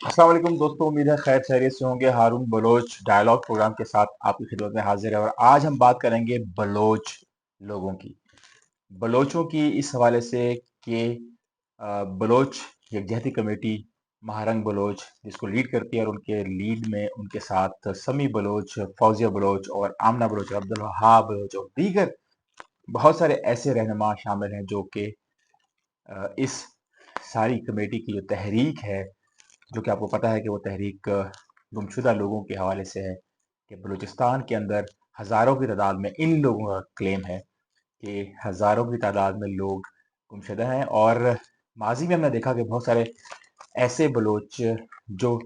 अस्सलाम वालेकुम दोस्तों, उम्मीद है खैर खैरियत से होंगे। हारून बलोच डायलॉग प्रोग्राम के साथ आपकी खिदमत में हाजिर है और आज हम बात करेंगे बलोच लोगों की, बलोचों की इस हवाले से कि बलोच यकजहती कमेटी महारंग बलोच जिसको लीड करती है और उनके लीड में उनके साथ समी बलोच, फौजिया बलोच और आमना बलोच, अब्दुल वहाब बलोच और दीगर बहुत सारे ऐसे रहनुमा शामिल हैं जो कि इस सारी कमेटी की जो तहरीक है, जो कि आपको पता है कि वो तहरीक गुमशुदा लोगों के हवाले से है कि बलूचिस्तान के अंदर हज़ारों की तादाद में इन लोगों का क्लेम है कि हज़ारों की तादाद में लोग गुमशुदा हैं। और माजी में हमने देखा कि बहुत सारे ऐसे बलोच जो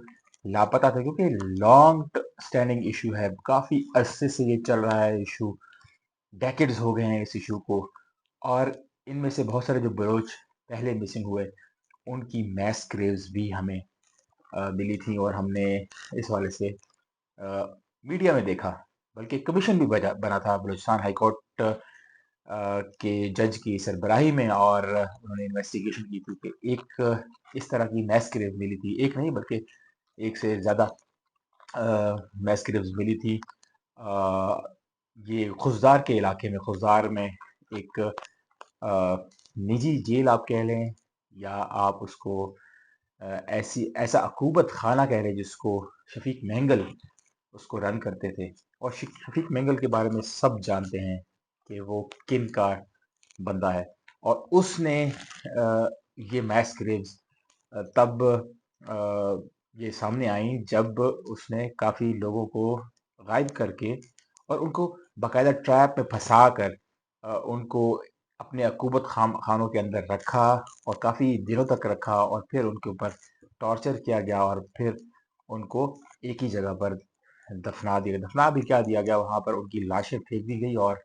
लापता थे, क्योंकि लॉन्ग स्टैंडिंग इशू है, काफ़ी अरसे से ये चल रहा है इशू, डेकेड्स हो गए हैं इस इशू को। और इनमें से बहुत सारे जो बलोच पहले मिसिंग हुए उनकी मैस ग्रेव्स भी हमें मिली थी और हमने इस वाले से मीडिया में देखा, बल्कि कमीशन भी बना था बलूचिस्तान हाई कोर्ट के जज की सरबराही में और उन्होंने इन्वेस्टिगेशन की थी कि एक इस तरह की मैस ग्रेव मिली थी, एक नहीं बल्कि एक से ज़्यादा मैस ग्रेव्स मिली थी। ये खुजदार के इलाके में, खुजदार में एक निजी जेल आप कह लें या आप उसको ऐसा अकूबत खाना कह लें जिसको शफीक महंगल उसको रन करते थे। और शफीक महंगल के बारे में सब जानते हैं कि वो किन का बंदा है। और उसने ये मैस ग्रेव्स तब ये सामने आई जब उसने काफ़ी लोगों को गायब करके और उनको बाकायदा ट्रैप में फंसा कर उनको अपने अकूबत खानों के अंदर रखा और काफ़ी दिनों तक रखा और फिर उनके ऊपर टॉर्चर किया गया और फिर उनको एक ही जगह पर दफना भी क्या दिया गया, वहाँ पर उनकी लाशें फेंक दी गई और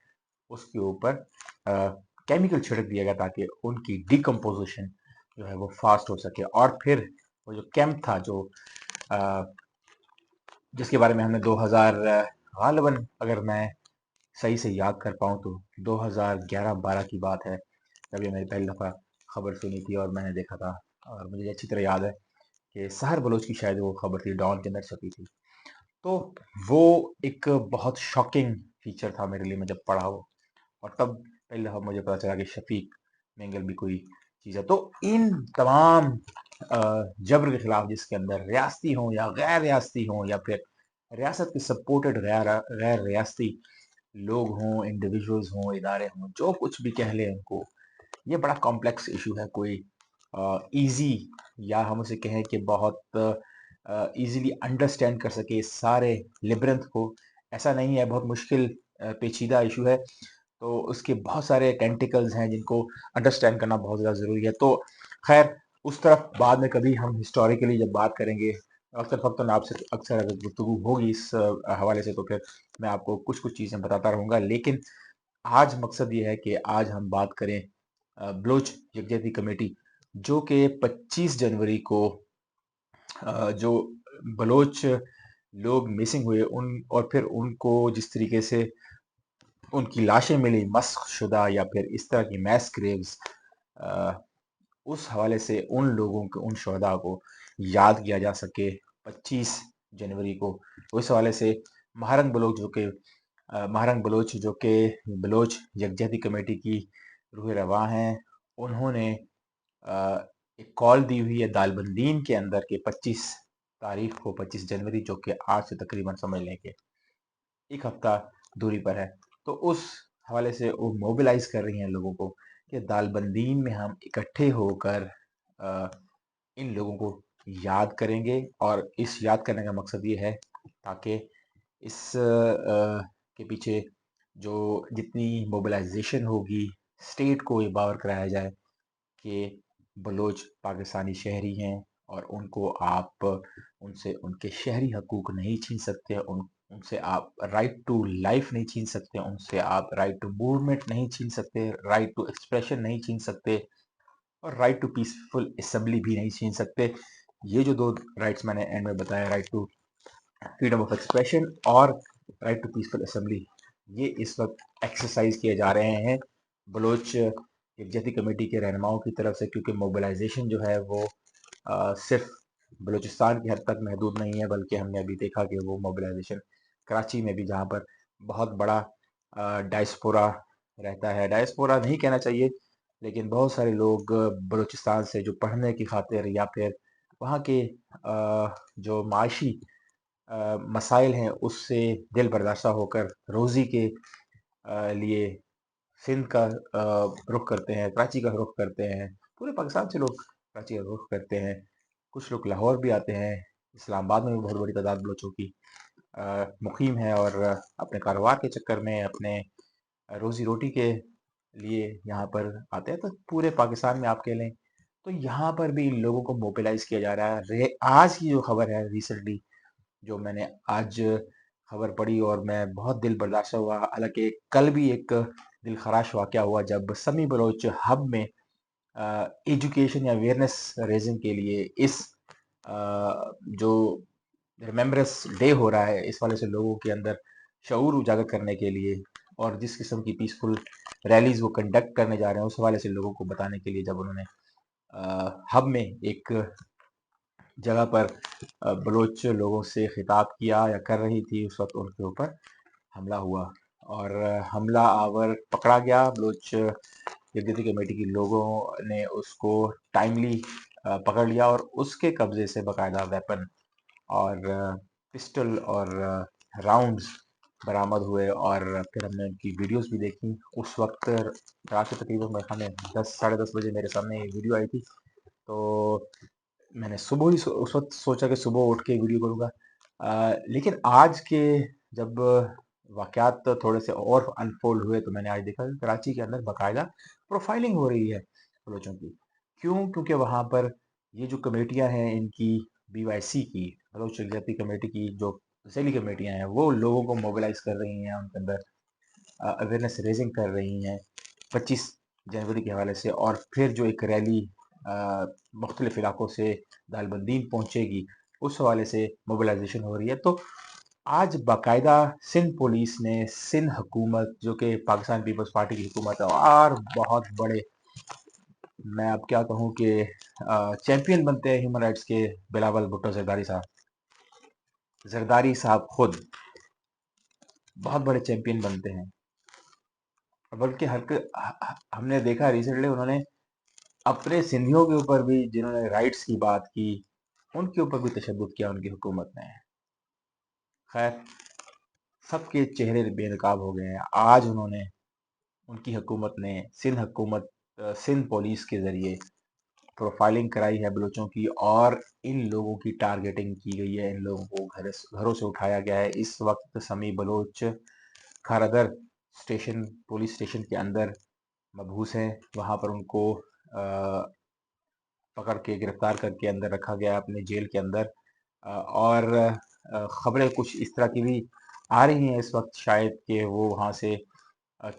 उसके ऊपर केमिकल छिड़क दिया गया ताकि उनकी डिकम्पोजिशन जो है वो फास्ट हो सके। और फिर वो जो कैंप था जो अ, जिसके बारे में हमने 2000 गालिबन, अगर मैं सही से याद कर पाऊँ तो 2011-12 की बात है, जब ये मैंने पहली दफ़ा खबर सुनी थी और मैंने देखा था। और मुझे अच्छी तरह याद है कि सहर बलोच की शायद वो खबर थी, डॉन के अंदर छपी थी। तो वो एक बहुत शॉकिंग फीचर था मेरे लिए, मैं जब पढ़ा वो, और तब पहली दफ़ा मुझे पता चला कि शफीक मेंगल भी कोई चीज़ है। तो इन तमाम जबर के खिलाफ, जिसके अंदर रियासती हों या गैर रियासती हों या फिर रियासत के सपोर्टेड गैर गैर रियासती लोग हों, इंडिविजुअल्स हों, इदारे हों, जो कुछ भी कह लें उनको, ये बड़ा कॉम्प्लेक्स इशू है। कोई इजी या हम उसे कहें कि बहुत इजीली अंडरस्टैंड कर सके इस सारे लिबरंथ को, ऐसा नहीं है। बहुत मुश्किल पेचीदा इशू है, तो उसके बहुत सारे टेंटिकल्स हैं जिनको अंडरस्टैंड करना बहुत ज़्यादा ज़रूरी है। तो खैर, उस तरफ बाद में कभी हम हिस्टोरिकली जब बात करेंगे, अक्सर फ़क्तन आपसे अक्सर अगर गुफ्तगू होगी इस हवाले से, तो फिर मैं आपको कुछ कुछ चीज़ें बताता रहूँगा। लेकिन आज मकसद ये है कि आज हम बात करें बलोच यकजहती कमेटी, जो कि 25 जनवरी को जो बलोच लोग मिसिंग हुए उन, और फिर उनको जिस तरीके से उनकी लाशें मिली मस्ख शुदा या फिर इस तरह की मैस ग्रेव्स, उस हवाले से उन लोगों को, उन शहदा को याद किया जा सके 25 जनवरी को। तो इस हवाले से महारंग बलोच जो कि महारंग बलोच जो कि बलोच यकजहती कमेटी की रूह रवां हैं, उन्होंने एक कॉल दी हुई है दालबंदीन के अंदर के 25 तारीख को, 25 जनवरी, जो कि आज से तकरीबन समझ लें कि एक हफ्ता दूरी पर है। तो उस हवाले से वो मोबिलाइज कर रही हैं लोगों को कि दालबंदीन में हम इकट्ठे होकर अ, इन लोगों को याद करेंगे। और इस याद करने का मकसद ये है ताकि इस के पीछे जो जितनी मोबिलाइजेशन होगी, स्टेट को ये बावर कराया जाए कि बलोच पाकिस्तानी शहरी हैं और उनको आप उनसे उनके शहरी हकूक नहीं छीन सकते, उनसे आप राइट टू लाइफ नहीं छीन सकते, उनसे आप राइट टू मूवमेंट नहीं छीन सकते, राइट टू एक्सप्रेशन नहीं छीन सकते और राइट टू पीसफुल असेंबली भी नहीं छीन सकते। ये जो दो राइट्स मैंने एंड में बताया, right to freedom of expression और राइट टू पीसफुल असेंबली, ये इस वक्त एक्सरसाइज किए जा रहे हैं बलोच यकजहती कमेटी के रहनुमाओं की तरफ से, क्योंकि मोबिलाइजेशन जो है वो सिर्फ बलूचिस्तान की हद तक महदूद नहीं है, बल्कि हमने अभी देखा कि वो मोबिलाइजेशन कराची में भी, जहाँ पर बहुत बड़ा डायस्पोरा रहता है, डायस्पोरा नहीं कहना चाहिए, लेकिन बहुत सारे लोग बलूचिस्तान से जो पढ़ने की खातिर या फिर वहाँ के जो माशी मसाइल हैं उससे दिल बर्दाश्ता होकर रोज़ी के लिए सिंध का रुख करते हैं, कराची का रुख करते हैं। पूरे पाकिस्तान से लोग कराची का रुख करते हैं। कुछ लोग लाहौर भी आते हैं। इस्लामाबाद में भी बहुत बड़ी तादाद बलोचों की मुकीम है और अपने कारोबार के चक्कर में, अपने रोज़ी रोटी के लिए यहाँ पर आते हैं। तो पूरे पाकिस्तान में आप कह लें, तो यहाँ पर भी इन लोगों को मोबिलाइज़ किया जा रहा है। आज की जो खबर है रिसेंटली, जो मैंने आज खबर पढ़ी और मैं बहुत दिल बर्दाश्त हुआ। हालाँकि कल भी एक दिलखराश वाक़या हुआ जब समी बलोच हब में एजुकेशन या अवेयरनेस रेज़िंग के लिए इस जो रिमेम्बरेंस डे हो रहा है, इस वाले से लोगों के अंदर शऊर उजागर करने के लिए और जिस किस्म की पीसफुल रैलीज़ वो कंडक्ट करने जा रहे हैं, उस हवाले से लोगों को बताने के लिए जब उन्होंने हब में एक जगह पर बलोच लोगों से खिताब किया या कर रही थी, उस वक़्त उनके ऊपर हमला हुआ और हमला आवर पकड़ा गया। बलोच यकजहती कमेटी के लोगों ने उसको टाइमली पकड़ लिया और उसके कब्ज़े से बाकायदा वेपन और पिस्टल और राउंड्स बरामद हुए और फिर हमने उनकी वीडियोस भी देखी। उस वक़्त रात के तकरीबन मेरे ख़्याल में 10 साढ़े 10 बजे मेरे सामने ये वीडियो आई थी। तो मैंने सुबह ही उस वक़्त सोचा कि सुबह उठ के वीडियो करूँगा। लेकिन आज के जब वाक़यात थोड़े से और अनफ़ोल्ड हुए तो मैंने आज देखा कि कराची के अंदर बाकायदा प्रोफ़ाइलिंग हो रही है बलोचों की। क्यों? क्योंकि वहाँ पर ये जो कमेटियाँ हैं इनकी बीवाईसी की, बलोच यकजहती कमेटी की जो ज़ैली कमेटियाँ हैं, वो लोगों को मोबिलाइज़ कर रही हैं, उनके अंदर अवेयरनेस रेज़िंग कर रही हैं 25 जनवरी के हवाले से और फिर जो एक रैली मुख्तलिफ़ इलाकों से दालबंदीन पहुँचेगी, उस हवाले से मोबिलाइज़ेशन हो रही है। तो आज बाकायदा सिंध पुलिस ने, सिंध हुकूमत जो कि पाकिस्तान पीपल्स पार्टी की हुकूमत है और बहुत बड़े, मैं अब क्या कहूँ कि चैंपियन बनते हैं ह्यूमन राइट्स के बिलावल भुट्टो ज़रदारी साहब खुद बहुत बड़े चैंपियन बनते हैं। बल्कि हमने देखा रिसेंटली उन्होंने अपने सिंधियों के ऊपर भी, जिन्होंने राइट्स की बात की, उनके ऊपर भी तशद्दुद किया उनकी हुकूमत ने। खैर, सबके चेहरे बेनकाब हो गए हैं। आज उन्होंने, उनकी हुकूमत ने, सिंध पुलिस के ज़रिए प्रोफाइलिंग कराई है बलोचों की और इन लोगों की टारगेटिंग की गई है। इन लोगों को घरों से उठाया गया है। इस वक्त समी बलोच खारदर स्टेशन, पुलिस स्टेशन के अंदर मबहूस हैं। वहाँ पर उनको पकड़ के गिरफ्तार करके अंदर रखा गया है अपने जेल के अंदर। और खबरें कुछ इस तरह की भी आ रही हैं इस वक्त शायद कि वो वहाँ से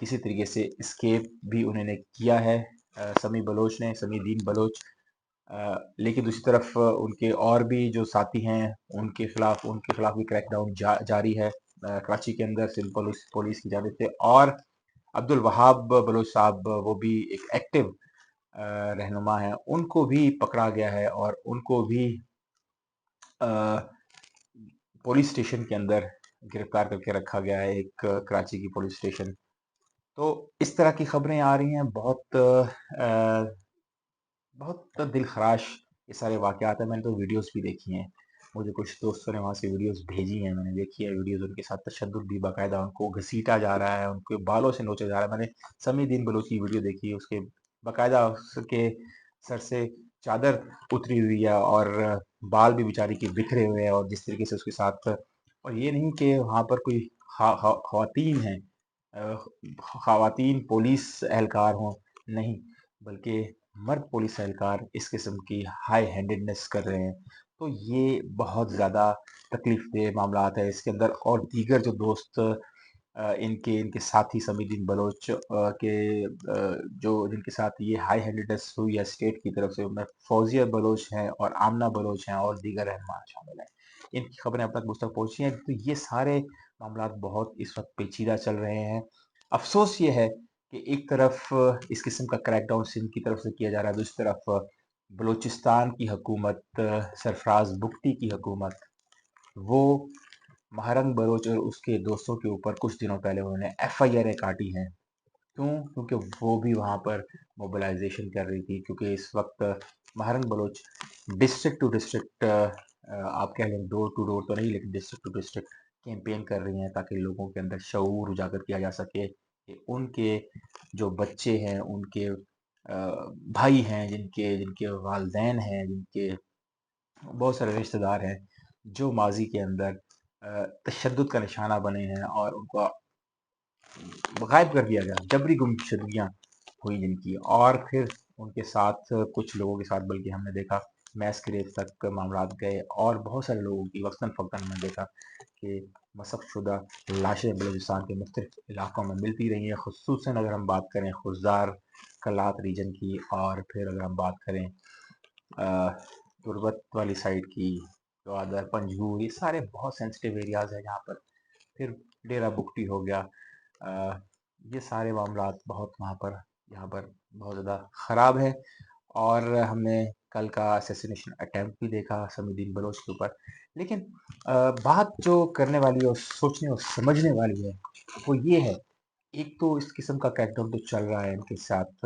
किसी तरीके से एस्केप भी उन्होंने किया है, समी बलोच ने, समी दीन बलोच। लेकिन दूसरी तरफ उनके और भी जो साथी हैं उनके खिलाफ भी क्रैकडाउन जारी है कराची के अंदर सिंध पुलिस की जानिब से। और अब्दुल वहाब बलोच साहब, वो भी एक एक्टिव रहनुमा है, उनको भी पकड़ा गया है और उनको भी अ, पुलिस स्टेशन के अंदर गिरफ्तार करके रखा गया है, एक कराची की पुलिस स्टेशन। तो इस तरह की खबरें आ रही हैं, बहुत दिलखराश ये सारे वाक़यात हैं। मैंने तो वीडियोज़ भी देखी हैं। मुझे कुछ दोस्तों ने वहाँ से वीडियोज़ भेजी हैं, मैंने देखी है वीडियोज़। उनके साथ तशद्दुद भी बाकायदा, उनको घसीटा जा रहा है, उनके बालों से नोचा जा रहा है। मैंने समी दीन बलोच की वीडियो देखी, उसके बाकायदा उसके सर से चादर उतरी हुई है और बाल भी बेचारी के बिखरे हुए हैं और जिस तरीके से उसके साथ, और ये नहीं कि वहाँ पर कोई ख़वातीन हैं, ख़वातीन पुलिस एहलकार हों, नहीं, बल्कि मर्द पुलिस एहलकार इस किस्म की हाई हैंडेडनेस कर रहे हैं। तो ये बहुत ज़्यादा तकलीफ़देह मामलात है इसके अंदर। और दीगर जो दोस्त इनके इनके साथी समीउद्दीन बलोच के जो जिनके साथ ये हाई हैंडेडनेस हुई है स्टेट की तरफ से, उनमें फौजिया बलोच हैं और आमना बलोच हैं और दीगर रहनुमा शामिल हैं। इनकी खबरें अब तक मुझ तक पहुँची हैं। तो ये सारे मामलात बहुत इस वक़्त पेचीदा चल रहे हैं। अफ़सोस ये है कि एक तरफ इस किस्म का क्रैकडाउन सिंध की तरफ से किया जा रहा है, दूसरी तरफ بلوچستان کی حکومت، سرفراز بگٹی کی حکومت، وہ مہرنگ بلوچ اور اس کے دوستوں کے اوپر کچھ دنوں پہلے انہوں نے FIR کاٹی ہیں۔ کیوں؟ کیونکہ وہ بھی وہاں پر موبلائزیشن کر رہی تھی، کیونکہ اس وقت مہرنگ بلوچ ڈسٹرکٹ ٹو ڈسٹرکٹ، آپ کہہ لیں ڈور ٹو ڈور تو نہیں، لیکن ڈسٹرکٹ ٹو ڈسٹرکٹ کیمپین کر رہی ہیں تاکہ لوگوں کے اندر شعور اجاگر کیا جا سکے کہ ان کے جو بچے ہیں، ان کے بھائی ہیں، جن کے والدین ہیں، جن کے بہت سارے رشتہ دار ہیں جو ماضی کے اندر تشدد کا نشانہ بنے ہیں اور ان کو غائب کر دیا گیا، جبری گمشدگیاں ہوئی جن کی، اور پھر ان کے ساتھ کچھ لوگوں کے ساتھ، بلکہ ہم نے دیکھا میس گریو تک معاملات گئے، اور بہت سارے لوگوں کی وقتاً فوقتاً میں دیکھا کہ مسخ شدہ لاشیں بلوچستان کے مختلف علاقوں میں ملتی رہی ہیں، خصوصاً اگر ہم بات کریں خزدار کلات ریجن کی، اور پھر اگر ہم بات کریں تربت والی سائڈ کی، گوادر، پنجگو، یہ سارے بہت سینسٹیو ایریاز ہیں جہاں پر، پھر ڈیرہ بگٹی ہو گیا، یہ سارے معاملات بہت وہاں پر یہاں پر بہت زیادہ خراب ہے۔ اور ہم نے کل کا اسیسینیشن اٹیمپٹ بھی دیکھا سمیع الدین بلوچ کے اوپر، لیکن بات جو کرنے والی اور سوچنے اور سمجھنے والی ہے وہ یہ ہے، ایک تو اس قسم کا کریک ڈاؤن تو چل رہا ہے، ان کے ساتھ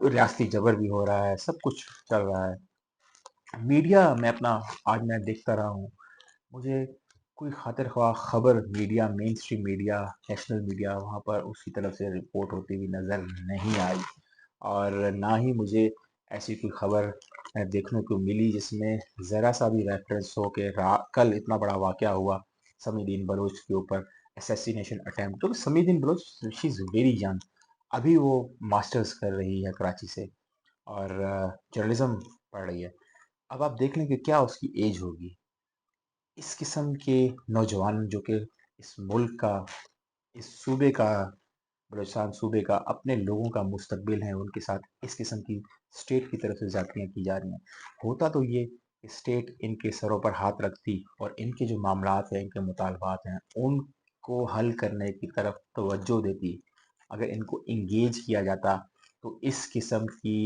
ریاستی جبر بھی ہو رہا ہے، سب کچھ چل رہا ہے۔ میڈیا آج میں دیکھتا رہا ہوں، مجھے کوئی خاطر خواہ خبر میڈیا، مین اسٹریم میڈیا، نیشنل میڈیا وہاں پر اس کی طرف سے رپورٹ ہوتی ہوئی نظر نہیں آئی، اور نہ ہی مجھے ایسی کوئی خبر دیکھنے کو ملی جس میں ذرا سا بھی ریفرنس ہو کہ کل اتنا بڑا واقعہ ہوا سمیع الدین بلوچ کے اوپر اسیسینیشن اٹیمپٹ، کیونکہ سمیع الدین بلوچ شی از ویری ینگ، ابھی وہ ماسٹرز کر رہی ہے کراچی سے اور جرنلزم پڑھ رہی ہے۔ اب آپ دیکھ لیں کہ کیا اس کی ایج ہوگی۔ اس قسم کے نوجوان جو کہ اس ملک کا، اس صوبے کا، بلوچستان صوبے کا، اپنے لوگوں کا مستقبل ہے، ان کے ساتھ اس قسم کی اسٹیٹ کی طرف سے زیادتیاں کی جا رہی ہیں۔ ہوتا تو یہ کہ اسٹیٹ ان کے سروں پر ہاتھ رکھتی اور ان کے جو معاملات ہیں، ان کے مطالبات ہیں، ان کو حل کرنے کی طرف توجہ دیتی، اگر ان کو انگیج کیا جاتا تو اس قسم کی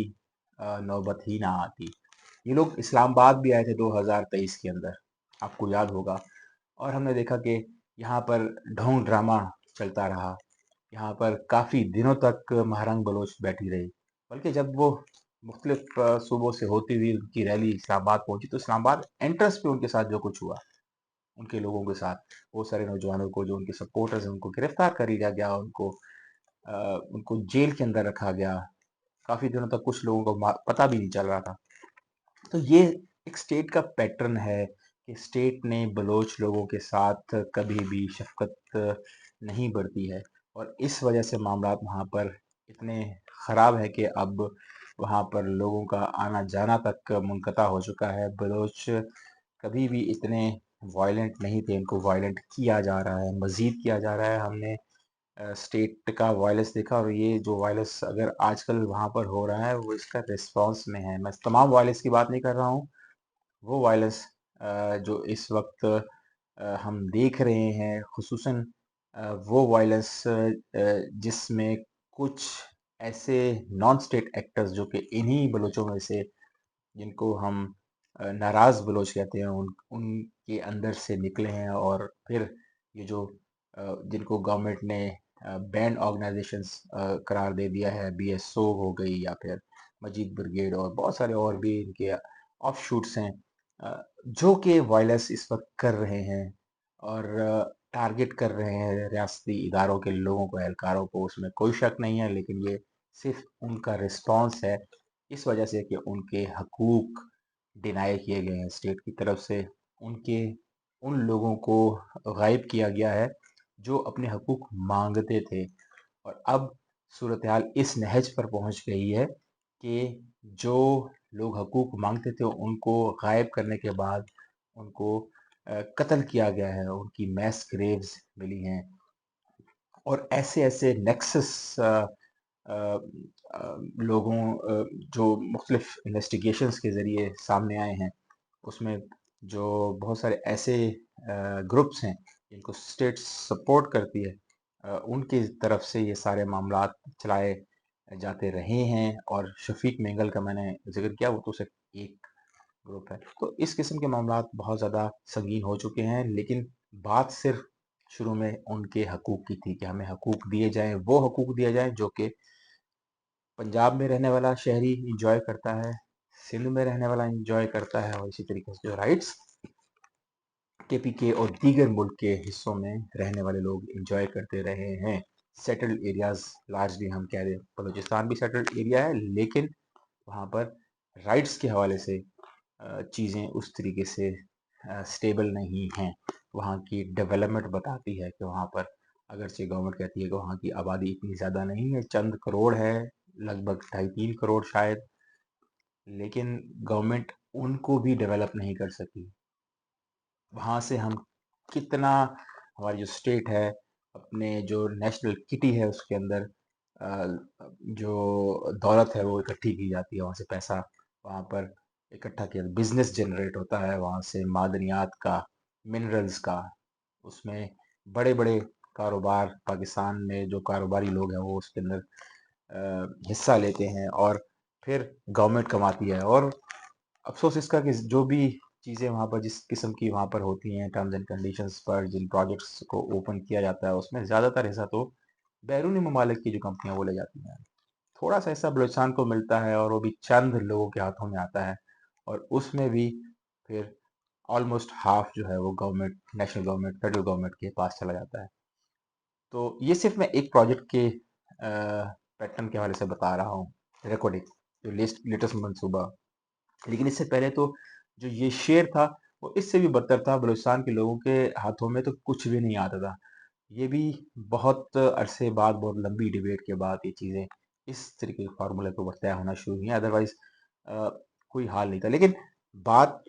نوبت ہی نہ آتی۔ یہ لوگ اسلام آباد بھی آئے تھے 2023 کے اندر، آپ کو یاد ہوگا، اور ہم نے دیکھا کہ یہاں پر ڈھونگ ڈرامہ چلتا رہا، یہاں پر کافی دنوں تک مہرنگ بلوچ بیٹھی رہی، بلکہ جب وہ مختلف صوبوں سے ہوتی ہوئی ان کی ریلی اسلام آباد پہنچی تو اسلام آباد انٹرس پہ ان کے ساتھ جو کچھ ہوا، ان کے لوگوں کے ساتھ، بہت سارے نوجوانوں کو جو ان کے سپورٹرز ہیں ان کو گرفتار کر لیا گیا، ان کو جیل کے اندر رکھا گیا، کافی دنوں تک کچھ لوگوں کو پتہ بھی نہیں چل رہا تھا۔ تو یہ ایک اسٹیٹ کا پیٹرن ہے کہ اسٹیٹ نے بلوچ لوگوں کے ساتھ کبھی بھی شفقت نہیں برتی ہے، اور اس وجہ سے معاملات وہاں پر اتنے خراب ہے کہ اب وہاں پر لوگوں کا آنا جانا تک منقطع ہو چکا ہے۔ بلوچ کبھی بھی اتنے وائلنٹ نہیں تھے، ان کو وائلنٹ کیا جا رہا ہے، مزید کیا جا رہا ہے۔ ہم نے اسٹیٹ کا وائلنس دیکھا، اور یہ جو وائلنس اگر آج کل وہاں پر ہو رہا ہے وہ اس کا ریسپانس میں ہے۔ میں تمام وائلنس کی بات نہیں کر رہا ہوں، وہ وائلنس جو اس وقت ہم دیکھ رہے ہیں، خصوصاً وہ وائلنس جس میں کچھ ایسے نان اسٹیٹ ایکٹرز جو کہ انہی بلوچوں میں سے، جن کو ہم ناراض بلوچ کہتے ہیں، ان کے اندر سے نکلے ہیں، اور پھر یہ جو جن کو گورنمنٹ نے بینڈ آرگنائزیشنز قرار دے دیا ہے، BSO ہو گئی یا پھر مجید بریگیڈ، اور بہت سارے اور بھی ان کے آف شوٹس ہیں جو کہ وائلنس اس وقت کر رہے ہیں اور ٹارگٹ کر رہے ہیں ریاستی اداروں کے لوگوں کو، اہلکاروں کو، اس میں کوئی شک نہیں ہے، لیکن یہ صرف ان کا رسپانس ہے اس وجہ سے کہ ان کے حقوق ڈینائی کیے گئے ہیں اسٹیٹ کی طرف سے، ان لوگوں کو غائب کیا گیا ہے جو اپنے حقوق مانگتے تھے، اور اب صورتحال اس نہج پر پہنچ گئی ہے کہ جو لوگ حقوق مانگتے تھے ان کو غائب کرنے کے بعد ان کو قتل کیا گیا ہے، ان کی میس گریوز ملی ہیں، اور ایسے ایسے نیکسس لوگوں جو مختلف انویسٹیگیشنز کے ذریعے سامنے آئے ہیں، اس میں جو بہت سارے ایسے گروپس ہیں جن کو اسٹیٹ سپورٹ کرتی ہے، ان کی طرف سے یہ سارے معاملات چلائے जाते रहे हैं, और शफीक मेंगल का मैंने ज़िक्र किया, वो तो सिर्फ एक ग्रुप है। तो इस किस्म के मामलात बहुत ज़्यादा संगीन हो चुके हैं, लेकिन बात सिर्फ शुरू में उनके हकूक़ की थी कि हमें हकूक़ दिए जाएँ, वो हकूक़ दिए जाएँ जो कि पंजाब में रहने वाला शहरी एन्जॉय करता है, सिंध में रहने वाला एन्जॉय करता है, और इसी तरीके से जो राइट्स केपीके और दीगर मुल्क के हिस्सों में रहने वाले लोग एंजॉय करते रहे हैं। सेटल्ड एरियाज लार्जली हम कह दें, बलूचिस्तान भी सेटल्ड एरिया है, लेकिन वहाँ पर राइट्स के हवाले से चीज़ें उस तरीके से स्टेबल नहीं हैं। वहाँ की डेवलपमेंट बताती है कि वहाँ पर अगरचे गवर्नमेंट कहती है कि वहाँ की आबादी इतनी ज़्यादा नहीं है, चंद करोड़ है, लगभग 2.5-3 करोड़ शायद, लेकिन गवर्नमेंट उनको भी डेवलप नहीं कर सकी। वहाँ से हम कितना, हमारी जो स्टेट है, अपने जो नेशनल किटी है उसके अंदर जो दौलत है वो इकट्ठी की जाती है, वहाँ से पैसा वहाँ पर इकट्ठा किया, बिजनेस जनरेट होता है वहाँ से, मादनियात का, मिनरल्स का, उसमें बड़े बड़े कारोबार, पाकिस्तान में जो कारोबारी लोग हैं वो उसके अंदर हिस्सा लेते हैं, और फिर गवर्नमेंट कमाती है। और अफसोस इसका कि जो भी चीज़ें वहाँ पर जिस किस्म की वहाँ पर होती हैं टर्म्स एंड कंडीशंस पर, जिन प्रोजेक्ट्स को ओपन किया जाता है, उसमें ज़्यादातर हिस्सा तो बैरूनी ममालिक की जो कंपनियाँ वो ले जाती हैं। थोड़ा सा हिस्सा बलूचिस्तान को मिलता है, और वो भी चंद लोगों के हाथों में आता है, और उसमें भी फिर ऑलमोस्ट हाफ जो है वो government, national government, federal government के पास चला जाता है। तो ये सिर्फ मैं एक प्रोजेक्ट के पैटर्न के हवाले से बता रहा हूँ, रिकॉर्डिंग जो लेटेस्ट मंसूबा। लेकिन इससे पहले तो जो ये शेर था वो इससे भी बदतर था, बलूचिस्तान के लोगों के हाथों में तो कुछ भी नहीं आता था। ये भी बहुत अरसे बाद, बहुत लंबी डिबेट के बाद ये चीज़ें इस तरीके के फार्मूले के ऊपर तय होना शुरू हुई हैं, अदरवाइज कोई हाल नहीं था। लेकिन बात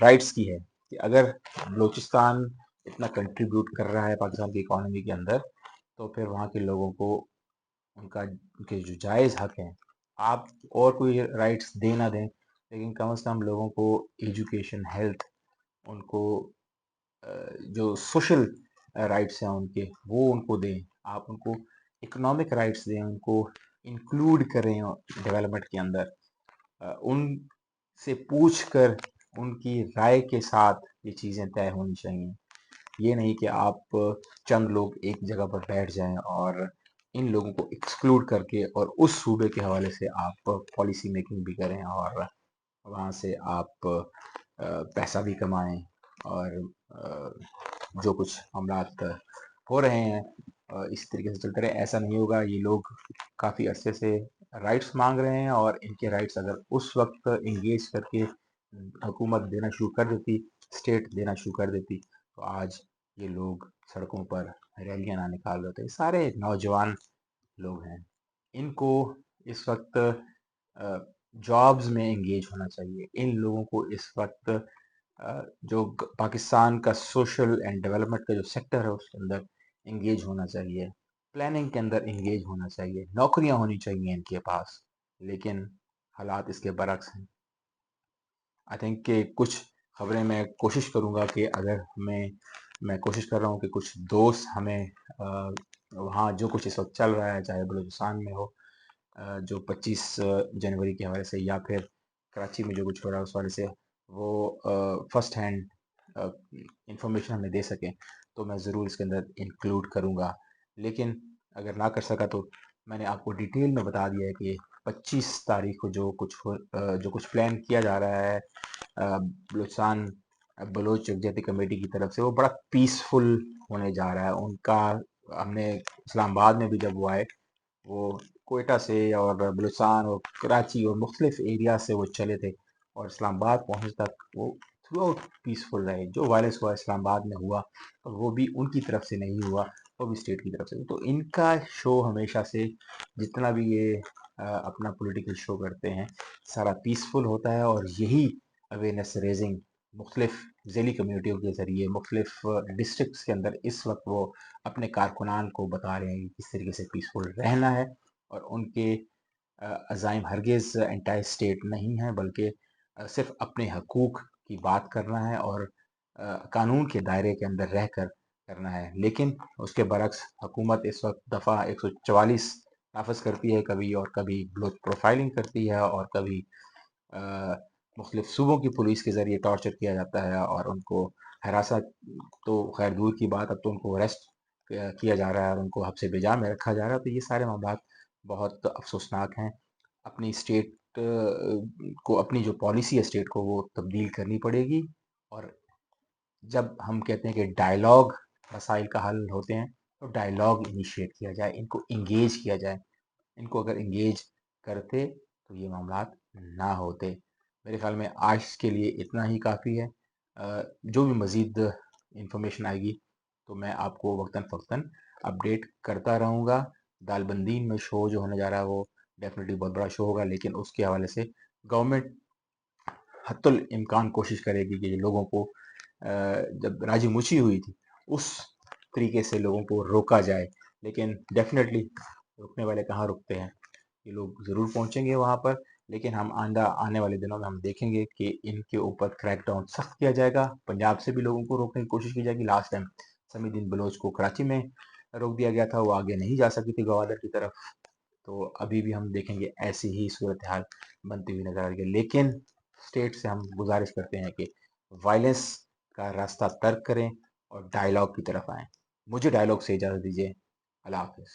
राइट्स की है कि अगर बलूचिस्तान इतना कंट्रीब्यूट कर रहा है पाकिस्तान की इकोनॉमी के अंदर, तो फिर वहाँ के लोगों को उनके जो जायज़ हक हैं, आप और कोई राइट्स दें ना दें, लेकिन कम से कम लोगों को एजुकेशन, हेल्थ, उनको जो सोशल राइट्स हैं उनके, वो उनको दें। आप उनको इकोनॉमिक राइट्स दें, उनको इंक्लूड करें डेवलपमेंट के अंदर। उनसे पूछ कर उनकी राय के साथ ये चीज़ें तय होनी चाहिए। ये नहीं कि आप चंद लोग एक जगह पर बैठ जाएं और इन लोगों को एक्सक्लूड करके और उस सूबे के हवाले से आप पॉलिसी मेकिंग भी करें, और वहाँ से आप पैसा भी कमाएं, और जो कुछ मामलात हो रहे हैं इस तरीके से चलते रहे। ऐसा नहीं होगा। ये लोग काफ़ी अरसे से राइट्स मांग रहे हैं, और इनके राइट्स अगर उस वक्त इंगेज करके हुकूमत देना शुरू कर देती, स्टेट देना शुरू कर देती, तो आज ये लोग सड़कों पर रैलियां ना निकाल रहे थे। सारे नौजवान लोग हैं, इनको इस वक्त जॉब्स में एंगेज होना चाहिए। इन लोगों को इस वक्त जो पाकिस्तान का सोशल एंड डेवलपमेंट का जो सेक्टर है उसके अंदर एंगेज होना चाहिए, प्लानिंग के अंदर एंगेज होना चाहिए, नौकरियां होनी चाहिए इनके पास। लेकिन हालात इसके बरक्स हैं। आई थिंक कि कुछ खबरें मैं कोशिश करूंगा कि अगर मैं कोशिश कर रहा हूँ कि कुछ दोस्त हमें वहाँ जो कुछ इस वक्त चल रहा है, चाहे बलूचिस्तान में हो, जो 25 जनवरी के हवाले से, या फिर कराची में जो कुछ हो रहा है उस हवाले से, वो फर्स्ट हैंड इंफॉर्मेशन हमें दे सकें, तो मैं ज़रूर इसके अंदर इंक्लूड करूँगा। लेकिन अगर ना कर सका तो मैंने आपको डिटेल में बता दिया है कि 25 तारीख को जो कुछ प्लान किया जा रहा है बलूचिस्तान बलोच यकजहती कमेटी की तरफ से, वो बड़ा पीसफुल होने जा रहा है उनका। हमने इस्लामाबाद में भी जब वो आए, वो कोयटा से और बलूचिस्तान और कराची और मुख्तलिफ एरिया से वो चले थे, और इस्लामाबाद पहुँचने तक वो थ्रू आउट पीसफुल रहे। जो वायलेंस हुआ इस्लामाबाद में हुआ, और वो भी उनकी तरफ से नहीं हुआ, वो भी स्टेट की तरफ से। तो इनका शो हमेशा से, जितना भी ये अपना पॉलिटिकल शो करते हैं, सारा पीसफुल होता है, और यही अवेयरनेस रेजिंग मुख्तलिफ ज़ैली कम्यूनिटियों के ज़रिए मुख्तलिफ डिस्ट्रिक्ट्स के अंदर इस वक्त वो अपने कारकुनान को बता रहे हैं कि किस तरीके से पीसफुल रहना है, और उनके अज़ाइम हरगिज़ एंटायर स्टेट नहीं है, बल्कि सिर्फ अपने हकूक़ की बात करना है, और कानून के दायरे के अंदर रहकर करना है। लेकिन उसके बरक्स हुकूमत इस वक्त दफ़ा 144 نافذ کرتی ہے کبھی، اور کبھی لو پروفائلنگ کرتی ہے، اور کبھی مختلف صوبوں کی پولیس کے ذریعے ٹارچر کیا جاتا ہے اور ان کو ہراساں تو خیر دور کی بات، اب تو ان کو اریسٹ کیا جا رہا ہے اور ان کو حبس بجا میں رکھا جا رہا ہے. تو یہ سارے معاملات بہت افسوسناک ہیں. اپنی اسٹیٹ کو، اپنی جو پالیسی ہے اسٹیٹ کو، وہ تبدیل کرنی پڑے گی. اور جب ہم کہتے ہیں کہ ڈائلاگ مسائل کا حل ہوتے ہیں، تو ڈائلاگ انیشیٹ کیا جائے، ان کو انگیج کیا جائے. ان کو اگر انگیج کرتے تو یہ معاملات نہ ہوتے. میرے خیال میں آج کے لیے اتنا ہی کافی ہے. جو بھی مزید انفارمیشن آئے گی تو میں آپ کو وقتاً فوقتاً اپڈیٹ کرتا رہوں گا. دال بندین میں شو جو ہونے جا رہا ہے وہ ڈیفینیٹلی بہت بڑا شو ہوگا، لیکن اس کے حوالے سے گورنمنٹ حتی الامکان کوشش کرے گی کہ لوگوں کو جب راجی مچی ہوئی تھی اس طریقے سے لوگوں کو روکا جائے. لیکن ڈیفینیٹلی رکنے والے کہاں رکتے ہیں، یہ لوگ ضرور پہنچیں گے وہاں پر. لیکن ہم آنے والے دنوں میں ہم دیکھیں گے کہ ان کے اوپر کریک ڈاؤن سخت کیا جائے گا. پنجاب سے بھی لوگوں کو روکنے کی کوشش کی جائے گی. لاسٹ ٹائم سمیع الدین بلوچ کو کراچی میں روک دیا گیا تھا، وہ آگے نہیں جا سکی تھی گوادر کی طرف. تو ابھی بھی ہم دیکھیں گے ایسی ہی صورتحال بنتی ہوئی نظر آ رہی ہے. لیکن اسٹیٹ سے ہم گزارش کرتے ہیں کہ وائلنس کا راستہ ترک کریں اور ڈائلاگ کی طرف آئیں. مجھے ڈائلاگ سے اجازت دیجیے. اللہ حافظ.